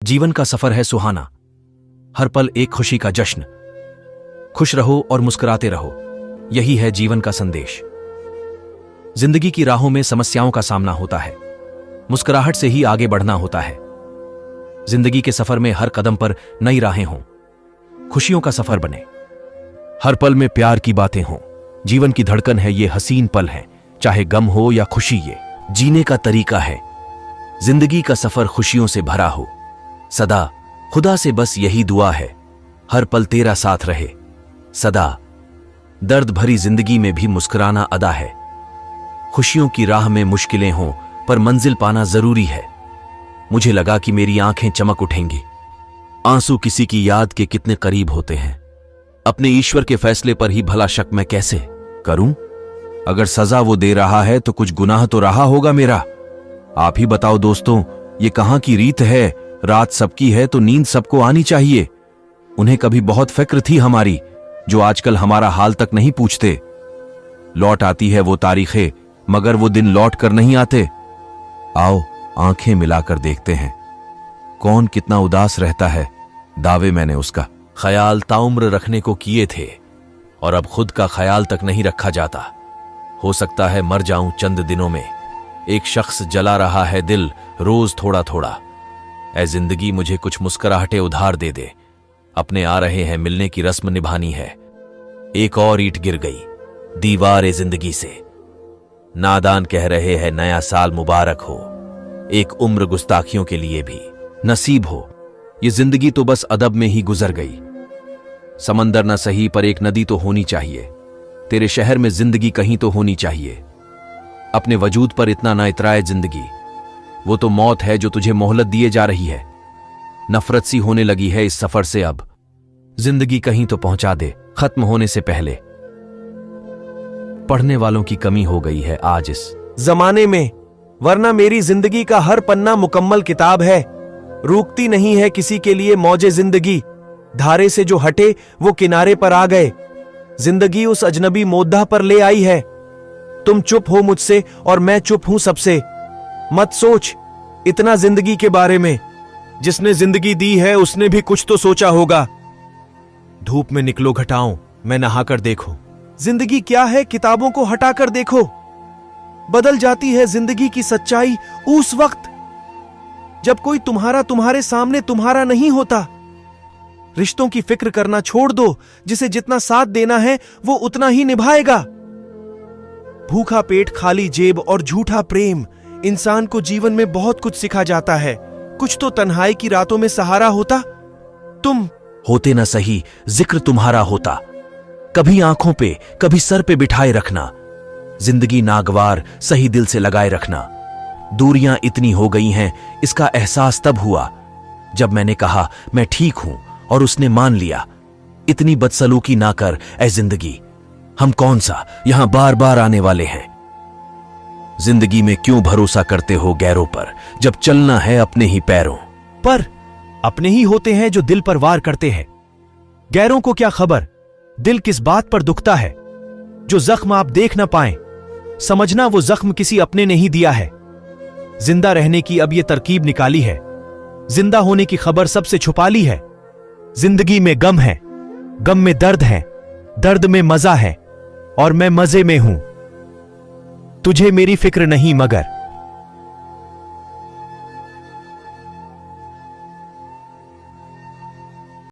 जीवन का सफर है सुहाना, हर पल एक खुशी का जश्न। खुश रहो और मुस्कुराते रहो, यही है जीवन का संदेश। जिंदगी की राहों में समस्याओं का सामना होता है, मुस्कुराहट से ही आगे बढ़ना होता है। जिंदगी के सफर में हर कदम पर नई राहें हों, खुशियों का सफर बने। हर पल में प्यार की बातें हों, जीवन की धड़कन है ये हसीन पल है। चाहे गम हो या खुशी, ये जीने का तरीका है। जिंदगी का सफर खुशियों से भरा हो, सदा खुदा से बस यही दुआ है, हर पल तेरा साथ रहे सदा। दर्द भरी जिंदगी में भी मुस्कुराना अदा है। खुशियों की राह में मुश्किलें हों पर मंजिल पाना जरूरी है। मुझे लगा कि मेरी आंखें चमक उठेंगी। आंसू किसी की याद के कितने करीब होते हैं। अपने ईश्वर के फैसले पर ही भला शक मैं कैसे करूं? अगर सजा वो दे रहा है तो कुछ गुनाह तो रहा होगा मेरा। आप ही बताओ दोस्तों, ये कहां की रीत है? रात सबकी है तो नींद सबको आनी चाहिए। उन्हें कभी बहुत फिक्र थी हमारी, जो आजकल हमारा हाल तक नहीं पूछते। लौट आती है वो तारीखें, मगर वो दिन लौट कर नहीं आते। आओ आंखें मिलाकर देखते हैं, कौन कितना उदास रहता है। दावे मैंने उसका ख्याल ताउम्र रखने को किए थे, और अब खुद का ख्याल तक नहीं रखा जाता। हो सकता है मर जाऊं चंद दिनों में। एक शख्स जला रहा है दिल रोज थोड़ा थोड़ा। ऐ जिंदगी मुझे कुछ मुस्कुराहटें उधार दे दे। अपने आ रहे हैं मिलने की रस्म निभानी है। एक और ईंट गिर गई दीवार जिंदगी से। नादान कह रहे हैं नया साल मुबारक हो। एक उम्र गुस्ताखियों के लिए भी नसीब हो। ये जिंदगी तो बस अदब में ही गुजर गई। समंदर न सही पर एक नदी तो होनी चाहिए। तेरे शहर में जिंदगी कहीं तो होनी चाहिए। अपने वजूद पर इतना ना इतराए जिंदगी, वो तो मौत है जो तुझे मोहलत दिए जा रही है। नफरत सी होने लगी है इस सफर से अब। जिंदगी कहीं तो पहुंचा दे खत्म होने से पहले। पढ़ने वालों की कमी हो गई है आज इस जमाने में, वरना मेरी जिंदगी का हर पन्ना मुकम्मल किताब है। रुकती नहीं है किसी के लिए मौजे जिंदगी। धारे से जो हटे वो किनारे पर आ गए। जिंदगी उस अजनबी मोद्दा पर ले आई है। तुम चुप हो मुझसे और मैं चुप हूं सबसे। मत सोच इतना जिंदगी के बारे में। जिसने जिंदगी दी है उसने भी कुछ तो सोचा होगा। धूप में निकलो घटाओं मैं नहाकर देखो। जिंदगी क्या है किताबों को हटाकर देखो। बदल जाती है जिंदगी की सच्चाई उस वक्त जब कोई तुम्हारे सामने तुम्हारा नहीं होता। रिश्तों की फिक्र करना छोड़ दो। जिसे जितना साथ देना है वो उतना ही निभाएगा। भूखा पेट, खाली जेब और झूठा प्रेम इंसान को जीवन में बहुत कुछ सिखा जाता है। कुछ तो तन्हाई की रातों में सहारा होता। तुम होते ना सही जिक्र तुम्हारा होता। कभी आंखों पे कभी सर पे बिठाए रखना। जिंदगी नागवार सही दिल से लगाए रखना। दूरियां इतनी हो गई हैं इसका एहसास तब हुआ जब मैंने कहा मैं ठीक हूं और उसने मान लिया। इतनी बदसलूकी ना कर ऐ जिंदगी, हम कौन सा यहां बार बार आने वाले हैं। जिंदगी में क्यों भरोसा करते हो गैरों पर, जब चलना है अपने ही पैरों पर। अपने ही होते हैं जो दिल पर वार करते हैं। गैरों को क्या खबर दिल किस बात पर दुखता है। जो जख्म आप देख ना पाए, समझना वो जख्म किसी अपने ने ही दिया है। जिंदा रहने की अब ये तरकीब निकाली है। जिंदा होने की खबर सबसे छुपा ली है। जिंदगी में गम है, गम में दर्द है, दर्द में मजा है, और मैं मजे में हूं। तुझे मेरी फिक्र नहीं मगर